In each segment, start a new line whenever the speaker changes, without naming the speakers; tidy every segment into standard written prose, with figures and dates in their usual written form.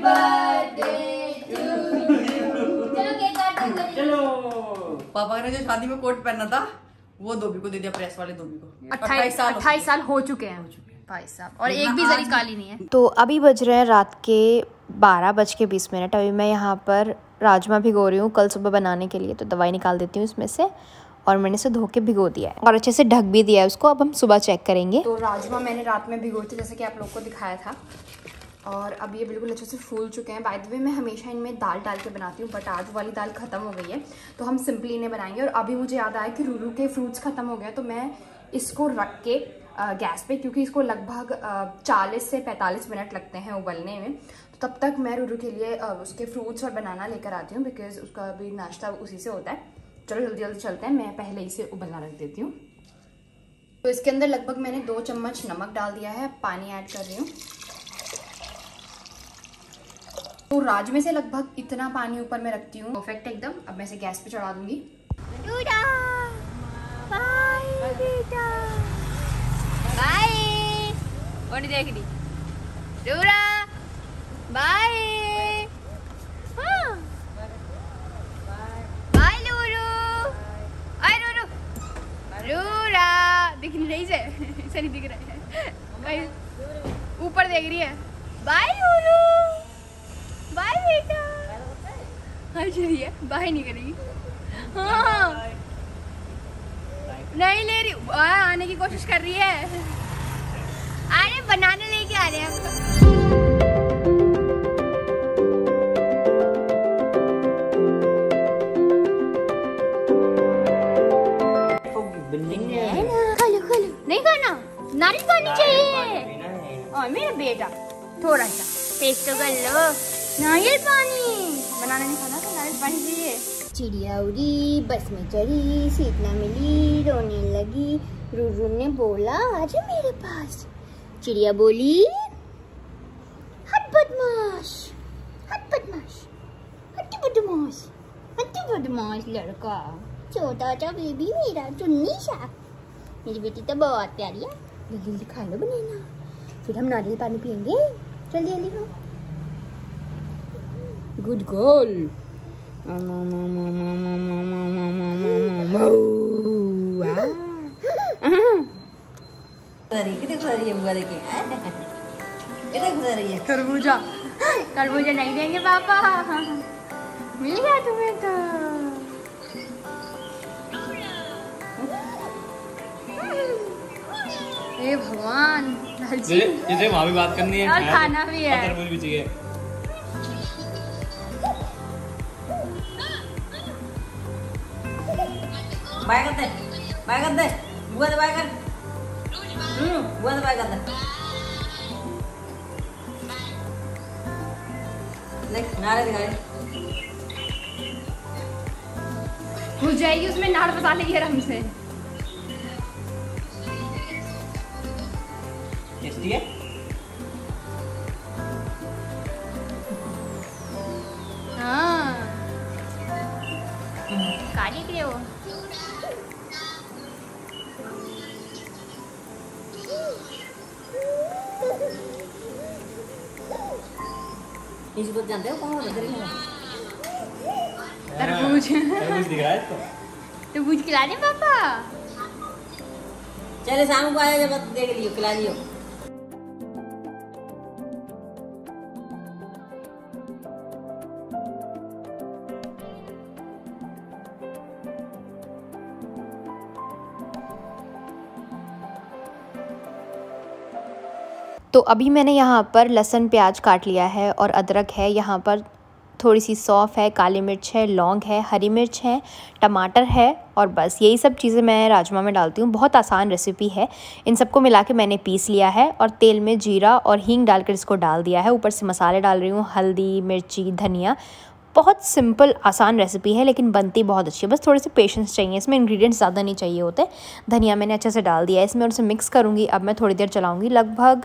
Birthday to you. चलो cake काटो। चलो।
पापा ने जो शादी में कोट पहना था वो धोबी को दे दिया, प्रेस वाले धोबी को।
28 साल हो चुके हैं भाई साहब, और एक भी जरी काली नहीं है।
तो अभी बज रहे हैं रात के 12:20। अभी मैं यहाँ पर राजमा भिगो रही हूँ कल सुबह बनाने के लिए। तो दवाई निकाल देती हूँ इसमें से, और मैंने इसे धो के भिगो दिया है और अच्छे से ढक भी दिया है उसको। अब हम सुबह चेक करेंगे। तो राजमा मैंने रात में भिगोए थे जैसे कि आप लोग को दिखाया था, और अब ये बिल्कुल अच्छे से फूल चुके हैं। बाय द वे मैं हमेशा इनमें दाल डाल के बनाती हूँ, बट आज वाली दाल ख़त्म हो गई है तो हम सिंपली इन्हें बनाएंगे। और अभी मुझे याद आया कि रूरू के फ्रूट्स ख़त्म हो गए, तो मैं इसको रख के गैस पे, क्योंकि इसको लगभग 40 से 45 मिनट लगते हैं उबलने में, तो तब तक मैं रूरू के लिए उसके फ्रूट्स और बनाना लेकर आती हूँ, बिकॉज उसका भी नाश्ता उसी से होता है। चलो जल्दी जल्दी चलते हैं, मैं पहले इसे उबलना रख देती हूँ। तो इसके अंदर लगभग मैंने 2 चम्मच नमक डाल दिया है, पानी ऐड कर रही हूँ। तो राजमे से लगभग इतना पानी ऊपर मैं रखती हूँ, परफेक्ट एकदम। अब मैं इसे गैस पे चढ़ा दूंगी।
बाय बेटा, बाय। और देख ली रूरा, बाय। बाय लूरू, आय रूरू, रूरा दिख नहीं रही से, इसे नहीं दिख रहा है, ऊपर देख रही है। बाय लूरू, बाय बेटा। हाँ चलिए, बाय नहीं करेगी। हाँ नहीं ले रही, आने की कोशिश कर रही है। अरे बनाने लेके आ रहे हैं खा लो। नहीं खाना, नारियल पानी चाहिए। और मेरा बेटा थोड़ा सा टेस्ट तो कर लो। नारियल पानी बनाना नहीं खाना तो नारियल पानी चाहिए। चिड़िया उड़ी, बस में चढ़ी, सीट ना मिली, रोने लगी। रूरू ने बोला आजा मेरे पास। चिड़िया बोली हट बदमाश, हट बदमाश, हट्टी बदमाश, हट्टी बदमाश लड़का। छोटा सा बेबी मेरा चुन्नी सा, मेरी बेटी तो बहुत प्यारी है। जल्दी खा लो बनाना, फिर हम नारियल पानी पियेंगे। जल्दी जल्दी खाओ। Good girl. खरबूजा, खरबूजा नहीं देंगे पापा, मिल गया तुम्हें तो। हे भगवान,
इसे वहाँ भी बात करनी है
और खाना भी है,
तरबूज भी चाहिए।
बाय कर दे, बाय कर दे, बुआ से बाय कर, बुआ से बाय कर दे। देख नारे दिखाए,
घुस जाएगी उसमें, नाड़ बता लेगी आराम से।
टेस्टी है।
हाँ काली के वो
इसको जानते हो कौन है?
तरबूज।
तरबूज दिख रहा है इसको।
तरबूज खिला दे पापा।
चले शाम को आया जब देख लियो, खिला लियो।
तो अभी मैंने यहाँ पर लहसुन प्याज काट लिया है, और अदरक है, यहाँ पर थोड़ी सी सौंफ है, काली मिर्च है, लौंग है, हरी मिर्च है, टमाटर है, और बस यही सब चीज़ें मैं राजमा में डालती हूँ। बहुत आसान रेसिपी है। इन सबको मिला के मैंने पीस लिया है और तेल में जीरा और हींग डालकर इसको डाल दिया है। ऊपर से मसाले डाल रही हूँ, हल्दी, मिर्ची, धनिया। बहुत सिंपल आसान रेसिपी है, लेकिन बनती बहुत अच्छी है। बस थोड़े से पेशेंस चाहिए, इसमें इंग्रेडिएंट्स ज़्यादा नहीं चाहिए होते। धनिया मैंने अच्छे से डाल दिया है इसमें, और इसे मिक्स करूँगी। अब मैं थोड़ी देर चलाऊँगी, लगभग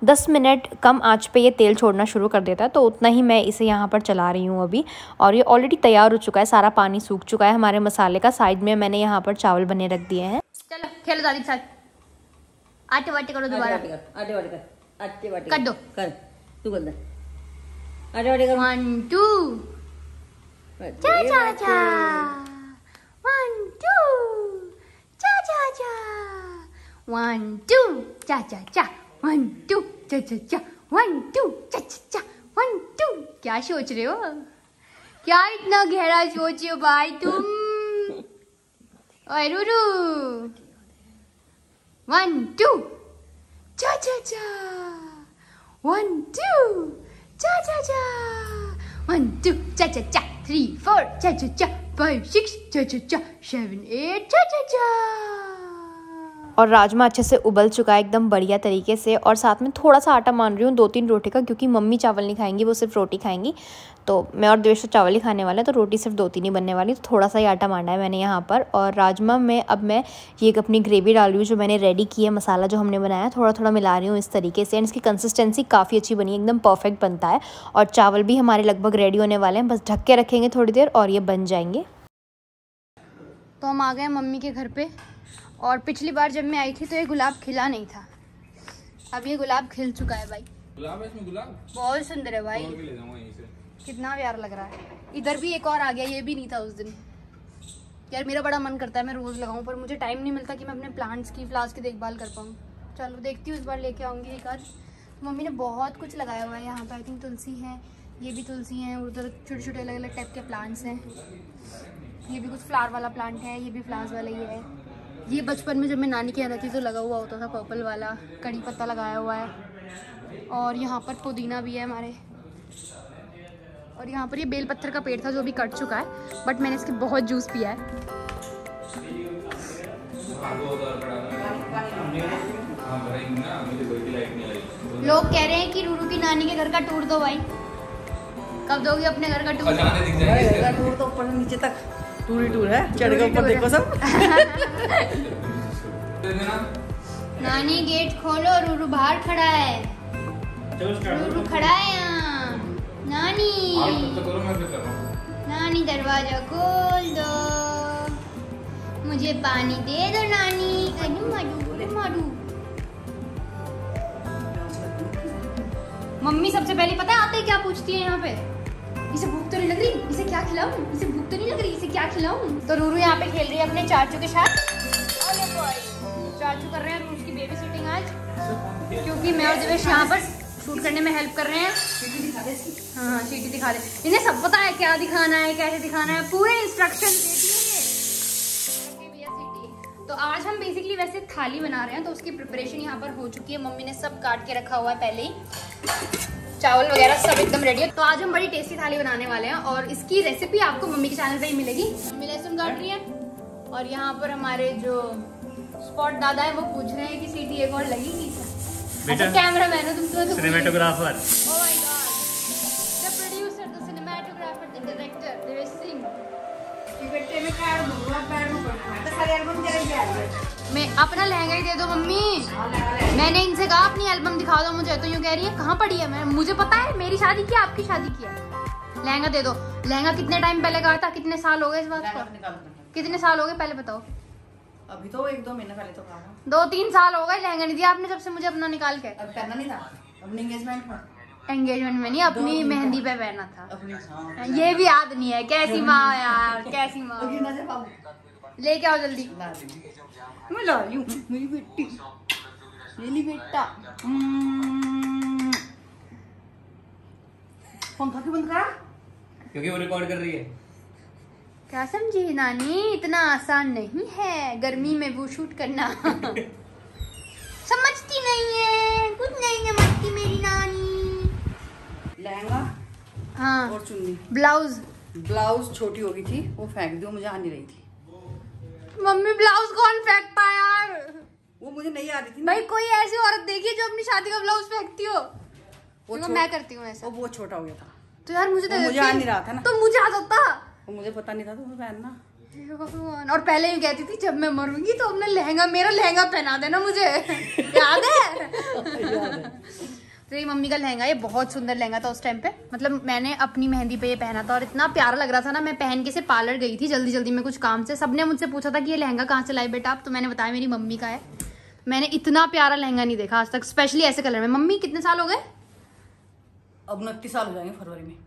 10 मिनट कम आंच पे ये तेल छोड़ना शुरू कर देता है, तो उतना ही मैं इसे यहाँ पर चला रही हूँ अभी। और ये ऑलरेडी तैयार हो चुका है, सारा पानी सूख चुका है हमारे मसाले का। साइड में मैंने यहाँ पर चावल बने रख दिए हैं।
चलो खेलो दादी के साथ, आटे वाटे करो दोबारा।
आटे वाटे कर, आटे वाटे
कर दो।
कर, तू कर दे। अरे
1 2 चा चा चा 1 2 चा चा चा 1 2 चा चा चा 1 2 चा चा चा 1 2 चा चा चा 1 2। क्या सोच रहे हो? क्या इतना गहरा सोच रहे हो भाई तुम? ओए रूरू 1 2 चा चा चा 1 2 चा चा चा 1 2 चा चा चा 3 4 चा चा चा 5 6 चा चा चा 7 8 चा चा चा।
और राजमा अच्छे से उबल चुका है एकदम बढ़िया तरीके से। और साथ में थोड़ा सा आटा मान रही हूँ 2-3 रोटी का, क्योंकि मम्मी चावल नहीं खाएंगी, वो सिर्फ रोटी खाएंगी। तो मैं और देवेश तो चावल ही खाने वाले हैं, तो रोटी सिर्फ 2-3 ही बनने वाली, तो थोड़ा सा ही आटा मांडा है मैंने यहाँ पर। और राजमा में अब मैं ये अपनी ग्रेवी डाल रही हूँ जो मैंने रेडी की है, मसाला जो हमने बनाया थोड़ा थोड़ा मिला रही हूँ इस तरीके से। एंड इसकी कंसिस्टेंसी काफ़ी अच्छी बनी है, एकदम परफेक्ट बनता है। और चावल भी हमारे लगभग रेडी होने वाले हैं, बस ढक के रखेंगे थोड़ी देर और ये बन जाएंगे।
तो हम आ गए मम्मी के घर पे। और पिछली बार जब मैं आई थी तो ये गुलाब खिला नहीं था, अब ये गुलाब खिल चुका है भाई।
गुलाब है इसमें, गुलाब
बहुत सुंदर है भाई,
ले जाऊंगा यहीं से।
कितना प्यारा लग रहा है। इधर भी एक और आ गया, ये भी नहीं था उस दिन। यार मेरा बड़ा मन करता है मैं रोज लगाऊं, पर मुझे टाइम नहीं मिलता कि मैं अपने प्लांट्स की फ्लावर्स की देखभाल कर पाऊँ। चलो देखती हूँ, इस बार लेके आऊँगी एक आध। मम्मी ने बहुत कुछ लगाया हुआ है यहाँ पर। आई थिंक तुलसी है, ये भी तुलसी है, उधर छोटे छोटे अलग अलग टाइप के प्लांट्स हैं। ये भी कुछ फ्लावर वाला प्लांट है, ये भी फ्लावर्स वाला ही है। ये बचपन में जब मैं नानी के यहाँ रहती तो लगा हुआ होता था, पर्पल वाला कड़ी पत्ता लगाया हुआ है। और यहाँ पर पुदीना भी है हमारे। और यहाँ पर ये बेल पत्थर का पेड़ था जो अभी कट चुका है, बट मैंने इसके बहुत जूस पिया है। लोग कह रहे हैं कि रूरू की नानी के घर का टूर दो भाई, कब दोगी अपने घर का टूर?
टूर तो ऊपर नीचे तक टूर ही टूर है, चढ़ के ऊपर देखो सब।
नानी गेट खोलो, रूरू बाहर खड़ा है। रूरू खड़ा है यहाँ। नानी नानी दरवाजा खोल दो, मुझे पानी दे दो नानी। अनु माडू माडू। मम्मी सबसे पहले पता है आते क्या पूछती है यहाँ पे? इसे भूख तो नहीं लग रही, इसे क्या खिलाऊं? इसे भूख तो नहीं लग रही, इसे क्या खिलाऊं? तो रूरू यहाँ पे खेल रही है अपने चाचू के साथ। चाचू कर रहे हैं रूरू की बेबी सिटिंग आज, क्योंकि मैं और देवेश यहाँ पर शूट करने में हेल्प कर रहे हैं। हाँ सीटी दिखा दे, इन्हें सब पता है क्या दिखाना है, कैसे दिखाना है, पूरे इंस्ट्रक्शन देती है। तो आज हम बेसिकली वैसे थाली बना रहे हैं, तो उसकी प्रिपरेशन यहाँ पर हो चुकी है। मम्मी ने सब काट के रखा हुआ है पहले ही, चावल वगैरह सब एकदम रेडी है। तो आज हम बड़ी टेस्टी थाली बनाने वाले हैं और इसकी रेसिपी आपको मम्मी के चैनल पे ही मिलेगी। मम्मी लहसुन काट रही है और यहाँ पर हमारे जो स्पॉट दादा है वो पूछ रहे हैं कि सीटी एक और लगेगी। अच्छा कैमरा मैन हो तुम तो,
cinematographer.
Oh my God, the producer, the cinematographer, the director Devesh Singh. मैं अपना लहंगा ही दे दो मम्मी। मैंने इनसे कहा अपनी एल्बम दिखा दो मुझे, तो यूँ कह रही है कहाँ पड़ी है। मैं मुझे पता है मेरी शादी की आपकी शादी की है। लहंगा दे दो। लहंगा कितने टाइम पहले कहा था? कितने साल हो गए इस बात को? कितने साल हो गए पहले बताओ?
अभी तो 1-2 महीने पहले तो कहा,
2-3 साल हो गए लहंगा नहीं दिया आपने जब से मुझे अपना निकाल के।
अब पहना नहीं था अपनी एंगेजमेंट में?
एंगेजमेंट में नहीं, अपनी मेहंदी पे पहना था। ये भी याद नहीं है। कैसी माँ यार, कैसी माँ। लेके आओ जल्दी।
मैं ला रही हूँ मेरी बेटी, मेरी बेटा। पंखा क्यों बंद करा?
क्योंकि वो रिकॉर्ड कर रही है।
क्या समझी नानी, इतना आसान नहीं है गर्मी में वो शूट करना। समझती नहीं है, कुछ नहीं समझती मेरी नानी।
लहंगा
हाँ
और चुन्नी,
ब्लाउज
छोटी हो गई थी, वो फेंक दी, मुझे आ नहीं रही थी।
मम्मी ब्लाउज कौन फेंकता है यार?
वो मुझे नहीं आ रही थी
भाई कोई ऐसी औरत देखी जो अपनी शादी का ब्लाउज फेंकती हो? वो मैं करती हूँ ऐसा।
वो छोटा हो गया था
तो यार मुझे
आ नहीं रहा था ना,
तो मुझे आ जाता।
वो मुझे पता नहीं था तो पहनना।
और पहले ही कहती थी जब मैं मरूंगी तो अपना लहंगा, मेरा लहंगा पहना देना मुझे। याद है? तो ये मम्मी का लहंगा, ये बहुत सुंदर लहंगा था उस टाइम पे। मतलब मैंने अपनी मेहंदी पे ये पहना था और इतना प्यारा लग रहा था ना। मैं पहन के से पार्लर गई थी जल्दी जल्दी में कुछ काम से। सबने मुझसे पूछा था कि ये लहंगा कहाँ से लाई बेटा आप? तो मैंने बताया मेरी मम्मी का है। मैंने इतना प्यारा लहंगा नहीं देखा आज तक, स्पेशली ऐसे कलर में। मम्मी कितने साल हो गए?
अब 29 साल हो जाएंगे फरवरी में।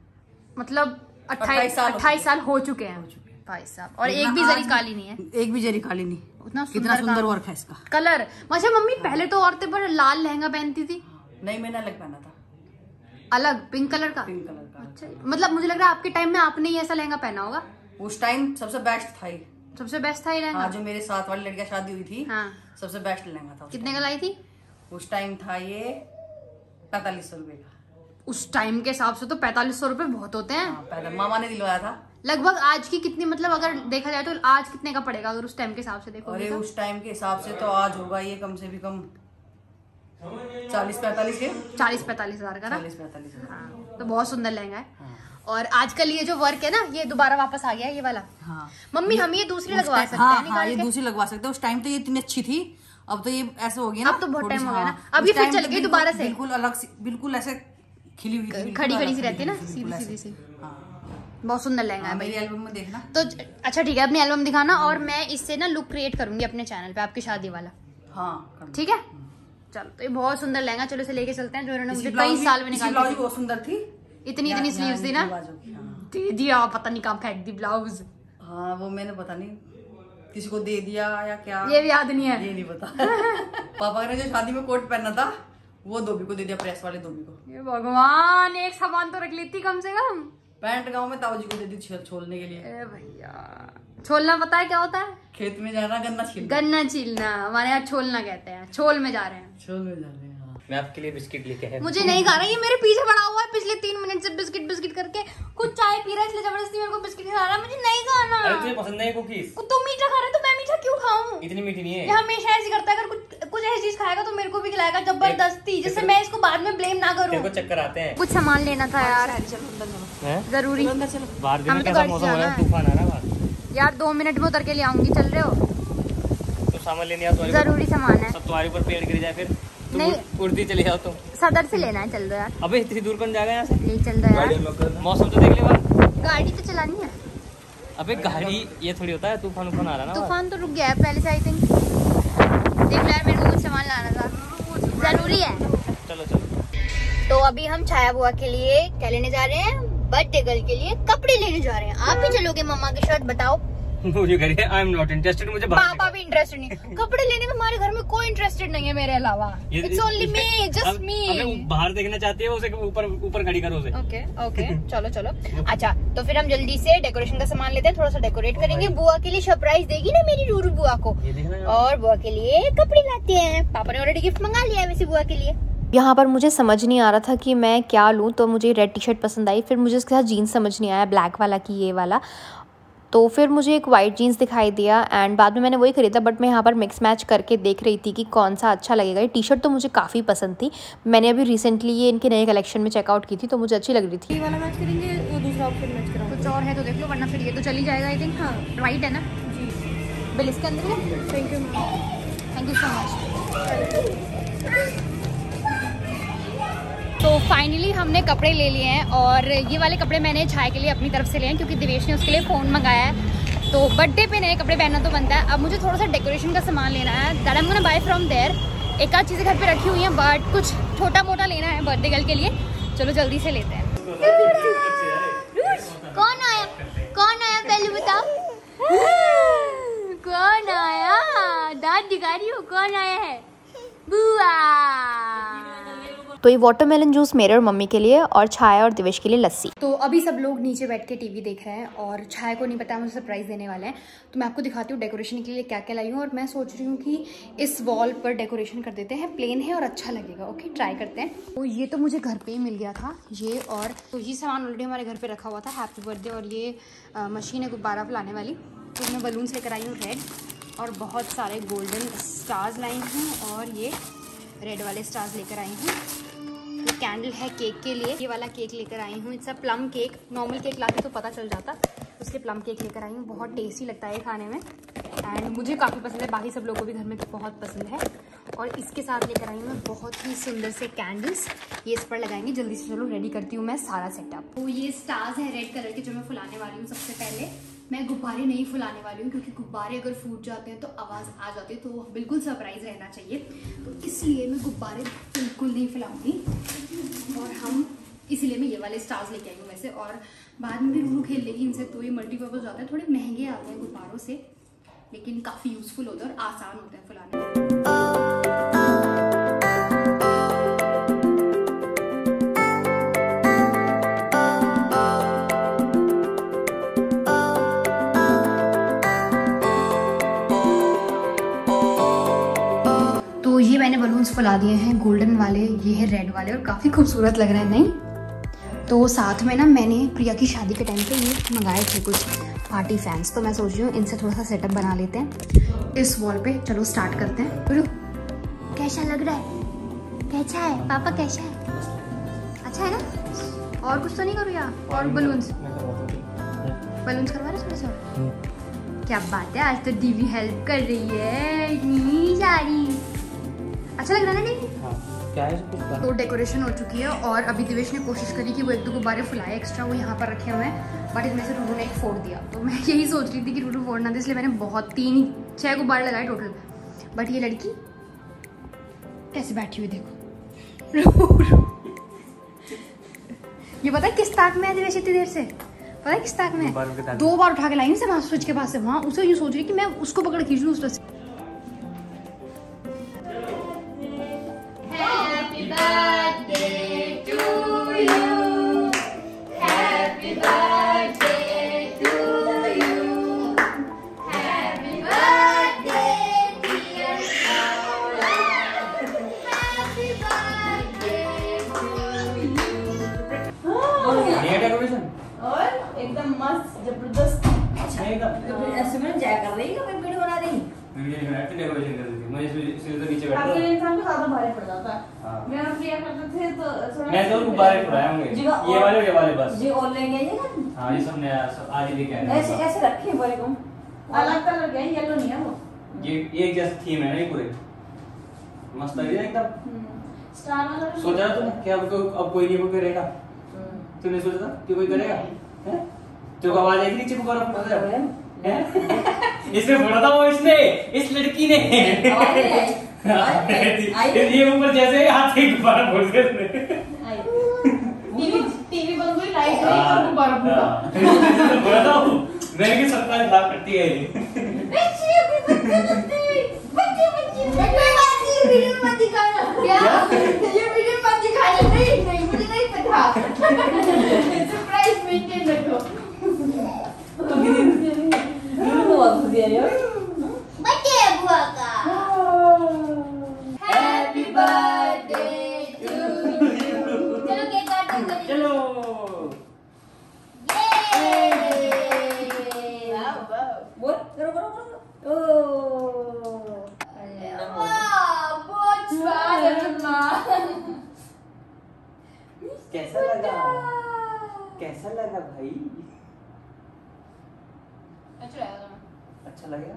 मतलब
28
साल हो चुके हैं भाई साहब। और एक भी जरी काली नहीं है,
एक भी जरी काली नहीं।
उतना
कितना सुंदर वर्क है इसका।
कलर अच्छा मम्मी पहले तो औरतें पर लाल लहंगा पहनती थी।
नहीं मैंने अलग पहना था,
अलग पिंक कलर का।
पिंक कलर का।
अच्छा मतलब मुझे लग रहा है आपके टाइम में आपने ही ऐसा लहंगा पहना होगा।
उस टाइम सबसे बेस्ट था ये,
सबसे बेस्ट था ये लहंगा।
हाँ, जो मेरे साथ वाली लड़की शादी हुई थी,
हाँ
सबसे बेस्ट लहंगा था।
कितने का लाई थी?
उस टाइम था ये 4500 रुपए का।
उस टाइम के हिसाब से तो 4500 रुपए बहुत होते हैं।
हाँ, पहले मामा ने दिलवाया था।
लगभग आज की कितनी, मतलब अगर देखा जाए तो आज कितने का पड़ेगा अगर उस टाइम के हिसाब से देखो?
अरे उस टाइम के हिसाब से तो आज होगा ये कम से भी कम 40-45 के
40-45 हजार का ना।
40-45 हजार।
हाँ, तो बहुत सुंदर लहंगा है।
हाँ।
और आजकल ये जो वर्क है ना, ये दोबारा वापस आ गया है ये वाला।
हाँ
मम्मी हम ये दूसरी लगवा सकते
हाँ,
हैं?
हाँ, ये दूसरी लगवा सकते हैं। उस टाइम तो ये इतनी अच्छी थी, अब तो ये ऐसे हो गया ना।
अब तो बहुत
थोड़ी
टाइम
सी,
हो गया ना।
हाँ।
अब ये
उस
फिर
टाइम
चल
तो
गई दोबारा से।
बिल्कुल अलग सी, बिल्कुल ऐसे खिली हुई थी,
खड़ी खड़ी सी रहती है ना,
बिल्कुल
सीधी
ऐसे।
सीधी सी।
हाँ।
बहुत सुंदर लहंगा है
हाँ,
भाई।
मेरी एल्बम में देखना।
तो अच्छा ठीक है, अपनी एल्बम दिखाना और मैं इससे ना लुक क्रिएट करूंगी अपने चैनल पे आपकी शादी वाला।
हाँ
ठीक है चलो। तो ये बहुत सुंदर लहंगा, चलो इसे लेके चलते हैं। जो इन्होंने मुझे
इसकी
कई
ब्लाउज
साल में
भी- इसकी
निकाली
ब्लाउज भी
थी।
बहुत सुंदर थी।
इतनी स्लीव्स थी ना,
हाँ।
दे दिया पता नहीं कहाँ फेंक दी ब्लाउज।
हाँ वो मैंने पता नहीं किसी को दे दिया या क्या,
ये भी याद नहीं है।
ये नहीं पता। पापा ने जो शादी में कोट पहना था वो धोबी को दे दिया, प्रेस वाले धोबी को।
ये भगवान, एक सामान तो रख लेती कम से कम।
पैंट गाँव में ताऊ जी को दे दी छोलने के लिए।
ए भैया, छोलना पता है क्या होता है?
खेत में जाना, गन्ना छीलना।
गन्ना छीलना, हमारे यहाँ छोलना कहते हैं। छोल में जा रहे हैं।
छोल में जा रहे हैं। हाँ।
मैं आपके लिए बिस्किट लेके आया।
मुझे नहीं खा रहा, ये मेरे पीछे पड़ा हुआ है पिछले 3 मिनट से बिस्किट बिस्किट करके। कुछ चाय पी रहा है इसलिए जबरदस्ती मेरे को बिस्किट खा रहा है। मुझे नहीं खाना।
अरे तुझे पसंद नहीं है कुकीज?
तुम मीठा खा रहे हो तो मैं मीठा क्यों खाऊं?
इतनी मीठी नहीं है।
ये हमेशा ऐसे करता है, अगर कुछ ऐसी चीज खाएगा तो मेरे को भी खिलाएगा जबरदस्ती, जिससे मैं इसको बाद में ब्लेम ना करूं।
तेरे को चक्कर आते हैं।
कुछ सामान लेना था यार,
हैं?
जरूरी।
बाहर दिन
हमें
में
तो
कैसा
गाड़ी
मौसम
से
हो रहा
जाना
है,
है।
तूफान आ रहा है बाहर।
यार 2 मिनट में उतर के ले आऊंगी, चल रहे हो?
तो सामान लेने आओ,
जरूरी सामान है।
सब तुम्हारे ऊपर पेड़ गिर जाए फिर तुम
नहीं।
उड़ती चली जाओ तुम।
सदर से लेना है, चल दो यार।
अबे इतनी दूर कौन जाएगा यहाँ से?
ले चल दो यार।
मौसम तो देख ले बाहर।
गाड़ी तो चलानी है।
अबे गाड़ी ये थोड़ी होता है, तूफान उफान आ रहा है ना।
तूफान तो रुक गया है पहले से आई थिंक। देख लो यार, मेरे को कुछ सामान लाना था, जरूरी है।
चलो चलो।
तो अभी हम छाया बुआ के लिए क्या लेने जा रहे हैं? बर्थडे गर्ल के लिए कपड़े लेने जा रहे हैं। आप भी चलोगे मम्मा के साथ? बताओ।
मुझे घर आई एम नॉट इंटरेस्टेड। मुझे बाहर
पापा भी इंटरेस्टेड नहीं। कपड़े लेने में हमारे घर में कोई इंटरेस्टेड नहीं है मेरे अलावा। इट्स ओनली मी, जस्ट मी।
बाहर देखना चाहती है उसे, ऊपर ऊपर खड़ी करो उसे।
ओके ओके चलो चलो। अच्छा तो फिर हम जल्दी से डेकोरेशन का सामान लेते हैं, थोड़ा सा डेकोरेट करेंगे। बुआ के लिए सरप्राइज देगी ना मेरी रूरू बुआ को,
ये देखना।
और बुआ के लिए कपड़े लाते हैं। पापा ने ऑलरेडी गिफ्ट मंगा लिया है वैसे बुआ के लिए।
यहाँ पर मुझे समझ नहीं आ रहा था कि मैं क्या लूँ, तो मुझे रेड टी शर्ट पसंद आई। फिर मुझे इसके साथ जीन्स समझ नहीं आया, ब्लैक वाला कि ये वाला। तो फिर मुझे एक वाइट जीन्स दिखाई दिया एंड बाद में मैंने वही खरीदा। बट मैं यहाँ पर मिक्स मैच करके देख रही थी कि कौन सा अच्छा लगेगा। ये टी शर्ट तो मुझे काफ़ी पसंद थी, मैंने अभी रिसेंटली ये इनके नए कलेक्शन में चेकआउट की थी, तो मुझे अच्छी लग रही थी।
ये वाला मैच करेंगे, वो दूसरा ऑप्शन मैच कराओ। कुछ और है तो देख लो, वरना फिर ये तो चली जाएगा आई थिंक। हाँ राइट है ना जी, बिल इसके अंदर है। Thank you so much. तो फाइनली हमने कपड़े ले लिए हैं, और ये वाले कपड़े मैंने छाया के लिए अपनी तरफ से लिए हैं क्योंकि दिवेश ने उसके लिए फ़ोन मंगाया है। तो बर्थडे पे नए कपड़े पहनना तो बनता है। अब मुझे थोड़ा सा डेकोरेशन का सामान लेना है, that I am gonna buy from there. एक आध चीज़ें घर पे रखी हुई हैं, बट कुछ छोटा मोटा लेना है बर्थडे गर्ल के लिए। चलो जल्दी से लेते हैं। कौन आया? कौन आया पहले बताओ? कौन आया? दांत दिखा रही हो, कौन आया है? बुआ।
तो ये वाटरमेलन जूस मेरे और मम्मी के लिए, और छाया और दिवेश के लिए लस्सी।
तो अभी सब लोग नीचे बैठ के टीवी देख रहे हैं, और छाया को नहीं पता मुझे सरप्राइज देने वाले हैं। तो मैं आपको दिखाती हूँ डेकोरेशन के लिए क्या क्या लाई हूँ। और मैं सोच रही हूँ कि इस वॉल पर डेकोरेशन कर देते हैं, प्लेन है और अच्छा लगेगा। ओके ट्राई करते हैं। तो ये तो मुझे घर पे ही मिल गया था ये, और तो ये सामान ऑलरेडी हमारे घर पे रखा हुआ था, हैप्पी बर्थडे। और ये मशीन है गुब्बारा फैलाने वाली। तो मैं बलून्स लेकर आई हूँ रेड, और बहुत सारे गोल्डन स्टार्स लाई हूँ, और ये रेड वाले स्टार्स लेकर आई हूँ। ये कैंडल है केक के लिए, ये वाला केक लेकर आई हूँ। It's a plum cake. Normal cake लाती तो पता चल जाता, उसके प्लम केक लेकर आई हूँ। बहुत टेस्टी लगता है खाने में, एंड मुझे काफ़ी पसंद है, बाकी सब लोगों को भी घर में तो बहुत पसंद है। और इसके साथ लेकर आई हूँ मैं बहुत ही सुंदर से कैंडल्स, ये इस पर लगाएंगे। जल्दी से चलो रेडी करती हूँ मैं सारा सेटअप। तो ये स्टार्स है रेड कलर के जो मैं फुलाने वाली हूँ। सबसे पहले मैं गुब्बारे नहीं फुलाने वाली हूँ, क्योंकि गुब्बारे अगर फूट जाते हैं तो आवाज़ आ जाती है, तो बिल्कुल सरप्राइज रहना चाहिए। तो इसलिए मैं गुब्बारे बिल्कुल नहीं फुलाऊंगी, और हम इसलिए मैं ये वाले स्टार्स लेके आई हूँ वैसे। और बाद में भी रूरू खेल लेगी इनसे, तो ये मल्टीपर्पज होता है। थोड़े महंगे आते हैं गुब्बारों से, लेकिन काफ़ी यूजफुल होते हैं और आसान होते हैं फुलाने। तो ये मैंने बलून्स फुला दिए हैं, गोल्डन वाले, ये है रेड वाले, और काफ़ी खूबसूरत लग रहे हैं नहीं? तो साथ में ना मैंने प्रिया की शादी के टाइम पे ये मंगाए थे कुछ पार्टी फैंस, तो मैं सोच रही हूँ इनसे थोड़ा सा सेटअप बना लेते हैं इस वॉल पे। चलो स्टार्ट करते हैं। बोलो कैसा लग रहा है? कैसा है पापा, कैसा है? अच्छा है ना? और कुछ तो नहीं करूँ यार? और बलून्स करवा रहे थोड़े से? क्या बात है, आज तो दीदी हेल्प कर रही है इतनी सारी। अच्छा लग रहा है ना दीदी?
क्या है कुछ?
तो डेकोरेशन हो चुकी है और अभी दिवेश ने कोशिश करी कि वो 1-2 गुब्बारे फुलाए एक्स्ट्रा, वो यहाँ पर रखे हुए हैं, बट इसमें से रूरू ने एक फोड़ दिया। तो मैं यही सोच रही थी कि रूरू फोड़ना था, इसलिए मैंने बहुत 3-6 गुब्बारे लगाए टोटल। बट ये लड़की कैसे बैठी हुई देखो। ये पता है किस ताक में है दिवेश इतनी देर से? पता है किस ताक में है? 2 बार उठा के लाई से वहाँ स्विच के पास से वहाँ, उसे यूँ सोच रही कि मैं उसको पकड़ खींचूँ उस तरह से।
एकदम मस्त जबरदस्त। ऐसे में जाया कर रही है, वीडियो बना रही।
वीडियो बना के डेकोरेशन कर रही थी। मैं इसलिए तो नीचे बैठा था।
अकेले इंसान को ज्यादा भारी पड़ जाता है।
हां
मेरा प्रिया करते थे तो
मैं तो गुब्बारे फुलाए होंगे, ये वाले और ये वाले बस।
जी और लेंगे ये ना।
हां ये सब नया सब आज ही लेके आए।
ऐसे ऐसे रखे बड़े को अलग कलर के, येलो नहीं है वो।
ये एक जैसा थीम है ना, ये पूरे मस्त लग रही है एकदम।
स्टार वाला
सोचा था तुमने कि अब कोई नहीं वो करेगा? तूने सोचा था कि कोई करेगा? हैं? तो आवाज आई नीचे गुब्बारा फूट रहा है। इसने फोड़ा था वो, इसने, इस लड़की ने। ये ऊपर जैसे हाथ से गुब्बारा फोड़ दिया उसने।
टीवी बंद हुई, लाइट गई और गुब्बारा फूटा।
फोड़ा था वो। मैंने कि सरकार खराब करती है ये।
वीडियो मत दिखाना। क्या? ये वीडियो मत दिखाना। नहीं मुझे नहीं पता। सरप्राइज मेंटेन रखो। बर्थडे बुआ का। Happy birthday to you. चलो केक काटो।
चलो।
बोल करो करो करो। ओ
कैसा लगा? कैसा लगा भाई?
अच्छा लगा?
अच्छा लगेगा?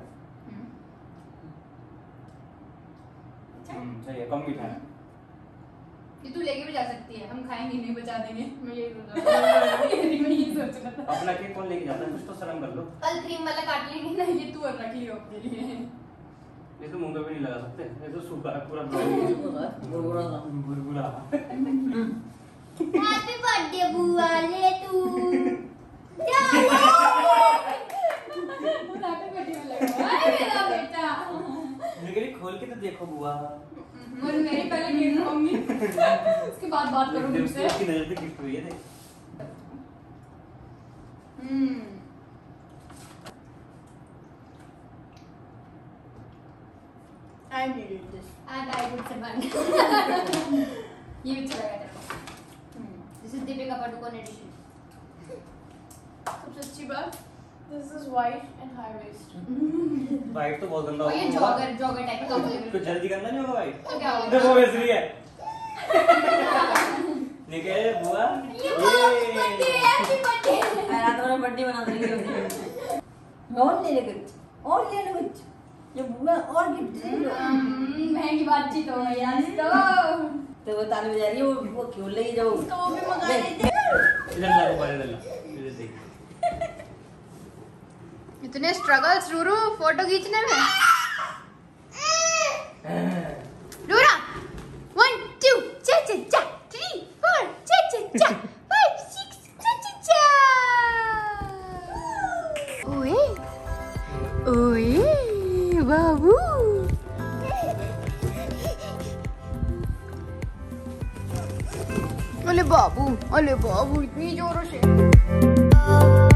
सही है, कम मीठा है।
ये तू लेके भी जा सकती है, हम खाएंगे नहीं, बचा देंगे। मैं यही सोच रहा था।
अपना केक कौन लेके जाता है? कुछ तो शर्म कर लो।
कल क्रीम वाला काट लेंगे ना, ये तू और रख लियो अपने लिए।
ये तो मुंह पे भी नहीं लगा सकते, ये तो सूखा है पूरा बुरबुरा।
हैप्पी बर्थडे बुआ, ले तू। मेरा बेटा
खोल के तो देखो बुआ।
मैं पहले गिफ्ट खाऊंगी, उसके बाद बात करूंगी मुझसे।
उसकी नजर पे गिफ्ट हुई है देख।
I did this. And I would say ये भी अच्छा लगा तेरे को। This is Deepika Padukone edition. सबसे अच्छी बात, this is white and high waist.
White तो बहुत गंदा
और ये जॉगर टाइप का कपड़े।
कुछ जल्दी करना नहीं होगा वाइट।
तो क्या होगा?
देखो वैसे ही है। निकले बुआ।
Happy birthday.
रात में बर्थडे बना देंगे। और ले लो कुछ। ये बुआ और गिफ्ट दे लो।
महंगी बातचीत हो गई आज
तो वो ताली बजा रही है, वो क्यों ले जाओ?
उसको वो भी मंगा लेते।
इधर ला बुआ, इधर ला, इधर देख।
इतने स्ट्रगल्स रूरू फोटो खींचने में। रूरा 1 2 3 4 4 5 बाबू। अले बाबू इतनी जोरों से।